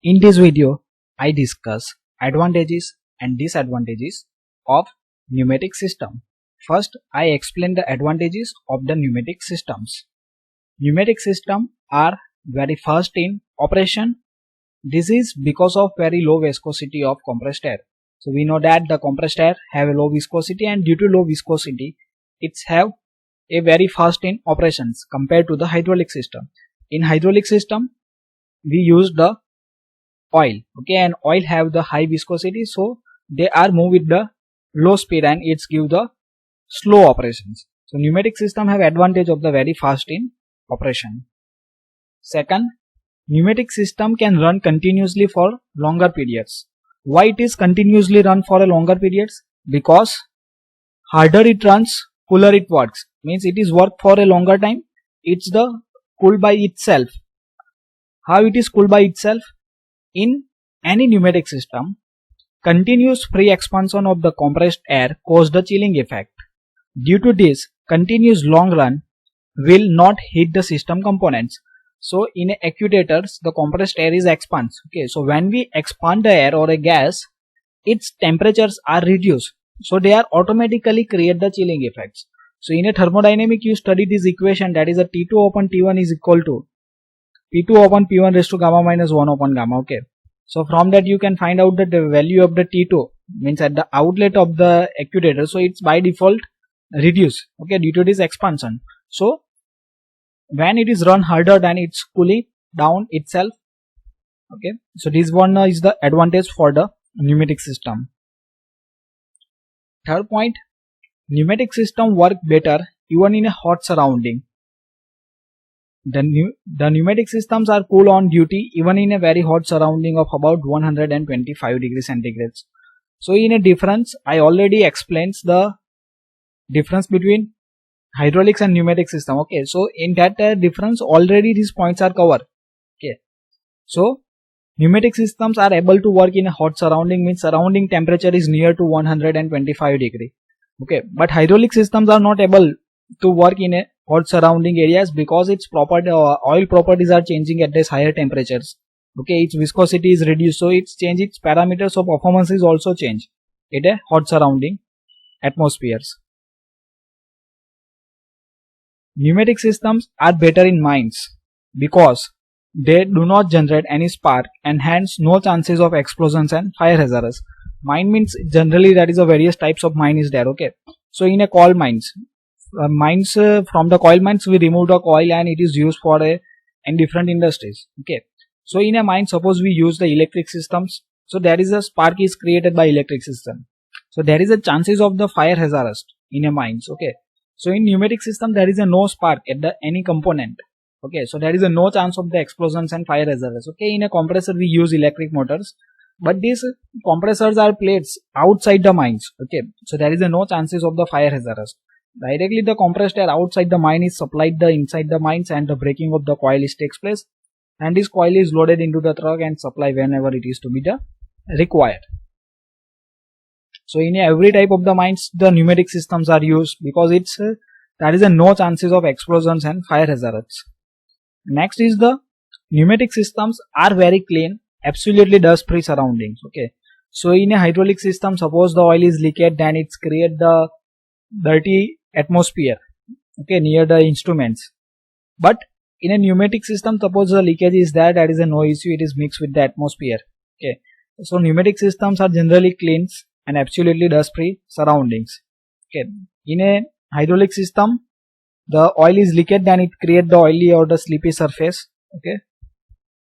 In this video, I discuss advantages and disadvantages of pneumatic system. First, I explain the advantages of the pneumatic systems. Pneumatic systems are very fast in operation. This is because of very low viscosity of compressed air. So we know that the compressed air have a low viscosity, and due to low viscosity, it's have a very fast in operations compared to the hydraulic system. In hydraulic system, we use the oil, okay, and oil have the high viscosity, so they are move with the low speed and it's give the slow operations. So pneumatic system have advantage of the very fast in operation. Second, pneumatic system can run continuously for longer periods. Why it is continuously run for a longer periods? Because harder it runs, cooler it works. Means it is work for a longer time. It's the cool by itself. How it is cool by itself? In any pneumatic system, continuous free expansion of the compressed air causes the chilling effect. Due to this, continuous long run will not heat the system components. So in actuators, the compressed air is expands. Okay, so when we expand the air or a gas, its temperatures are reduced. So they are automatically create the chilling effects. So in a thermodynamic, you study this equation, that is a T2 upon T1 is equal to P2 upon P1 raised to gamma minus 1 upon gamma. Okay, so from that you can find out that the value of the T2 means at the outlet of the actuator, so it's by default reduced, okay, due to this expansion. So when it is run harder, then it's cooling down itself. Okay, so this one is the advantage for the pneumatic system. Third point, pneumatic system work better even in a hot surrounding. The pneumatic systems are cool on duty even in a very hot surrounding of about 125 degrees centigrade. So in a difference, I already explained the difference between hydraulics and pneumatic system. Okay, so in that difference already these points are covered. Okay, so pneumatic systems are able to work in a hot surrounding, means surrounding temperature is near to 125 degree. Okay, but hydraulic systems are not able to work in a hot surrounding areas because its oil properties are changing at this higher temperatures. Okay, its viscosity is reduced, so it's change its parameters, so performance is also changed at a hot surrounding atmospheres. Pneumatic systems are better in mines because they do not generate any spark and hence no chances of explosions and fire hazards. Mine means generally that is a various types of mine is there. Okay, so in a coal mines, from the coal mines we remove the coal and it is used for in different industries. Okay, so in a mine, suppose we use the electric systems, so there is a spark is created by electric system, so there is a chances of the fire hazards in a mines. Okay, so in pneumatic system there is a no spark at the any component. Okay, so there is a no chance of the explosions and fire hazards. Okay, in a compressor we use electric motors, but these compressors are placed outside the mines. Okay, so there is a no chances of the fire hazards. Directly the compressed air outside the mine is supplied the inside the mines and the breaking of the coil is takes place, and this coil is loaded into the truck and supplied whenever it is to be the required. So in every type of the mines the pneumatic systems are used because it's there is a no chances of explosions and fire hazards. Next is the pneumatic systems are very clean, absolutely dust free surroundings. Okay, so in a hydraulic system, suppose the oil is leaked, then it's create the dirty atmosphere, okay, near the instruments. But in a pneumatic system, suppose the leakage is there, that is a no issue, it is mixed with the atmosphere. Okay, so pneumatic systems are generally clean and absolutely dust free surroundings. Okay, in a hydraulic system the oil is leaked, then it create the oily or the sleepy surface. Okay,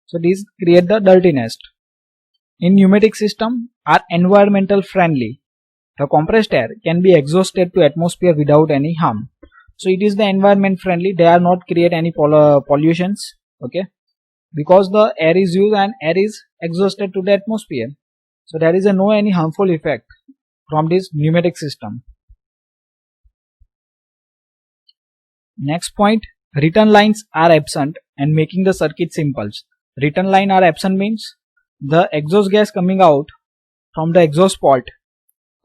so these create the dirtiness. In pneumatic system are environmental friendly. The compressed air can be exhausted to atmosphere without any harm. So it is the environment friendly, they are not create any pollutions. Okay, because the air is used and air is exhausted to the atmosphere, so there is a no any harmful effect from this pneumatic system. Next point, return lines are absent and making the circuit simple. Return line are absent means the exhaust gas coming out from the exhaust port,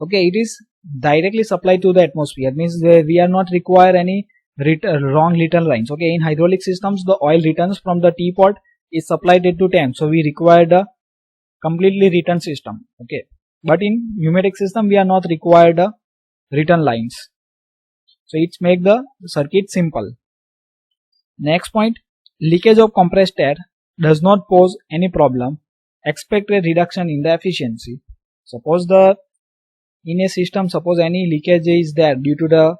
okay, it is directly supplied to the atmosphere, means we are not require any wrong return lines. Okay, in hydraulic systems the oil returns from the teapot is supplied into tank, so we require the completely written system. Okay, but in pneumatic system we are not required written lines, so it's make the circuit simple. Next point, leakage of compressed air does not pose any problem. Expect a reduction in the efficiency. Suppose in a system, suppose any leakage is there due to the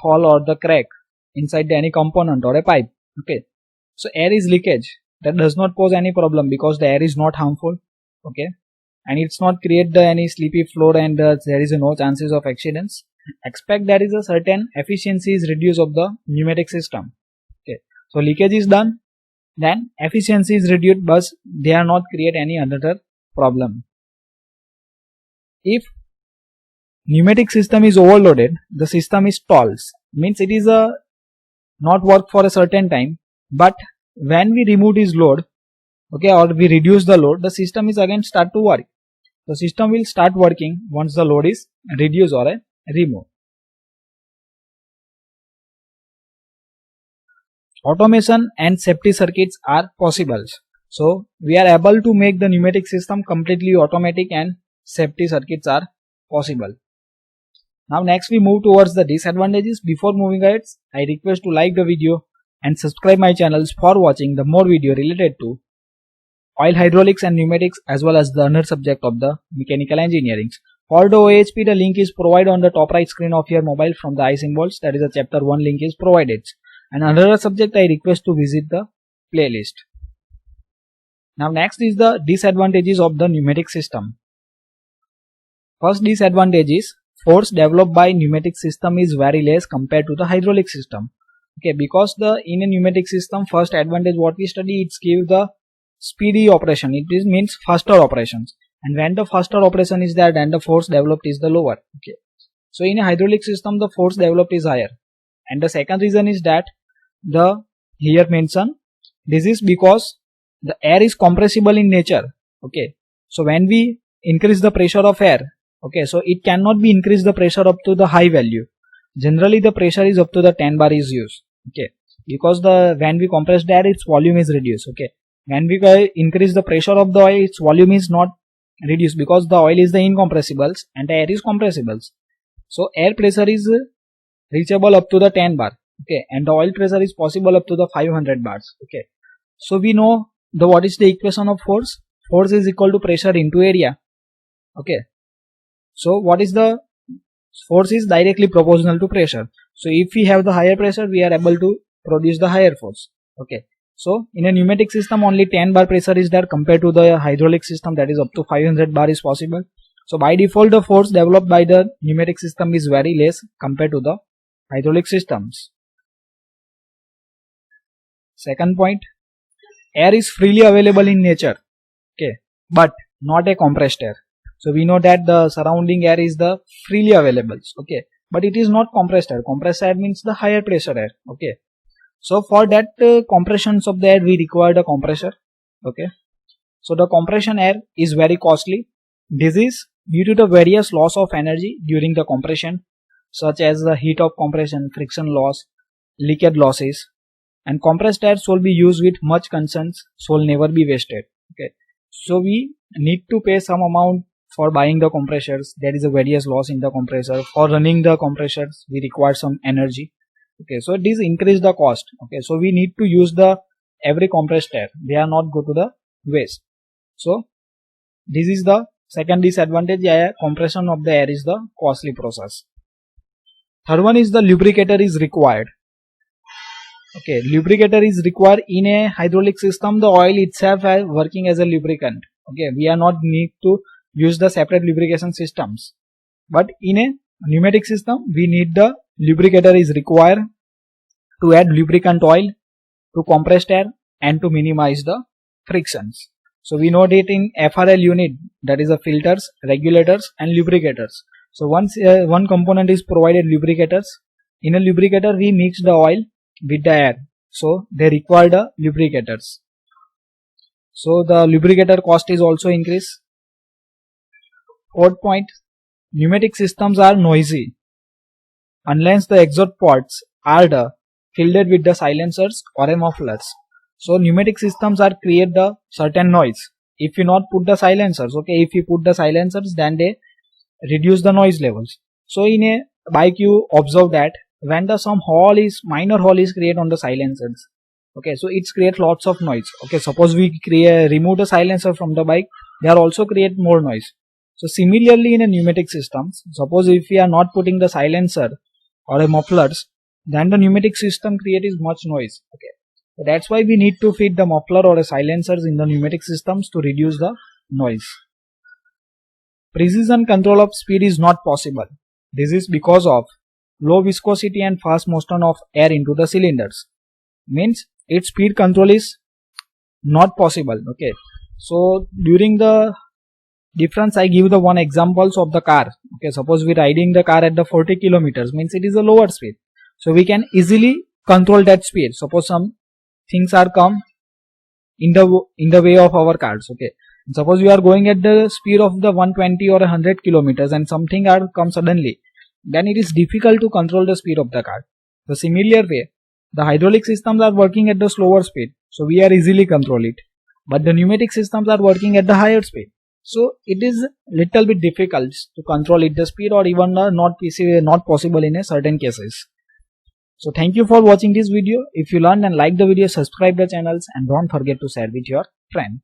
hole or the crack inside any component or a pipe. Okay, so air is leakage, that does not pose any problem because the air is not harmful. Okay, and it's not create any sleepy floor, and there is no chances of accidents. Expect there is a certain efficiency is reduced of the pneumatic system. Okay, so leakage is done, then efficiency is reduced, but they are not create any other problem. If pneumatic system is overloaded, the system is stalls, means it is not work for a certain time, but when we remove this load, okay, or we reduce the load, the system is again start to work. The system will start working once the load is reduced or removed. Automation and safety circuits are possible. So we are able to make the pneumatic system completely automatic, and safety circuits are possible. Now next we move towards the disadvantages. Before moving ahead, I request to like the video and subscribe my channels for watching the more video related to oil, hydraulics and pneumatics, as well as the other subject of the mechanical engineering. For the OHP, the link is provided on the top right screen of your mobile from the I symbols. That is a chapter 1 link is provided. And another subject, I request to visit the playlist. Now next is the disadvantages of the pneumatic system. First disadvantage is force developed by pneumatic system is very less compared to the hydraulic system. Okay, because in a pneumatic system, first advantage what we study, it's give the speedy operation. It means faster operations, and when the faster operation is there, then the force developed is the lower. Okay, so in a hydraulic system the force developed is higher. And the second reason is that the here mentioned, this is because the air is compressible in nature. Okay, so when we increase the pressure of air, okay, so it cannot be increase the pressure up to the high value. Generally the pressure is up to the 10 bar is used. Okay, because when we compress the air, its volume is reduced. Okay, when we increase the pressure of the oil, its volume is not reduced because the oil is the incompressibles and the air is compressibles. So air pressure is reachable up to the 10 bar. Okay, and the oil pressure is possible up to the 500 bars. Okay, so we know what is the equation of force. Force is equal to pressure into area. Okay, so what is the force is directly proportional to pressure. So if we have the higher pressure, we are able to produce the higher force. Okay, so in a pneumatic system only 10 bar pressure is there compared to the hydraulic system, that is up to 500 bar is possible. So by default the force developed by the pneumatic system is very less compared to the hydraulic systems. Second point, air is freely available in nature. Okay, but not a compressed air. So we know that the surrounding air is the freely available. Okay, but it is not compressed air. Compressed air means the higher pressure air. Okay, so for that compressions of the air we require the compressor. Okay, so the compression air is very costly. This is due to the various loss of energy during the compression, such as the heat of compression, friction loss, leakage losses, and compressed air should be used with much concerns, should never be wasted. Okay, so we need to pay some amount for buying the compressors. There is a various loss in the compressor. For running the compressors we require some energy. Okay, so this increase the cost. Okay, so we need to use the every compressed air. They are not go to the waste. So this is the second disadvantage. Compression of the air is the costly process. Third one is the lubricator is required. Okay, lubricator is required in a hydraulic system. The oil itself is working as a lubricant. Okay, we are not need to use the separate lubrication systems, but in a pneumatic system we need the lubricator is required to add lubricant oil to compressed air and to minimize the frictions. So we know that in FRL unit, that is the filters, regulators and lubricators. So once one component is provided lubricators, in a lubricator we mix the oil with the air, so they require the lubricators. So the lubricator cost is also increased. Fourth point, pneumatic systems are noisy unless the exhaust ports are filled with the silencers or mufflers. So pneumatic systems are create the certain noise if you not put the silencers, okay, if you put the silencers, then they reduce the noise levels. So in a bike you observe that when the some minor hole is created on the silencers, okay, so it's create lots of noise. Okay, suppose we remove the silencer from the bike, they are also create more noise. So similarly in a pneumatic systems, suppose if we are not putting the silencer or a mufflers, then the pneumatic system creates much noise. Okay, so that's why we need to fit the muffler or a silencers in the pneumatic systems to reduce the noise. Precision control of speed is not possible. This is because of low viscosity and fast motion of air into the cylinders. Means its speed control is not possible. Okay, so during the difference I give the one examples of the car. Okay, suppose we riding the car at the 40 kilometers, means it is a lower speed, so we can easily control that speed. Suppose some things are come in the way of our cars. Okay, suppose we are going at the speed of the 120 or 100 kilometers and something are come suddenly, then it is difficult to control the speed of the car. The similar way, the hydraulic systems are working at the slower speed, so we are easily control it, but the pneumatic systems are working at the higher speed, so it is little bit difficult to control it the speed, or even not possible in a certain cases. So thank you for watching this video. If you learned and like the video, subscribe the channels and don't forget to share with your friend.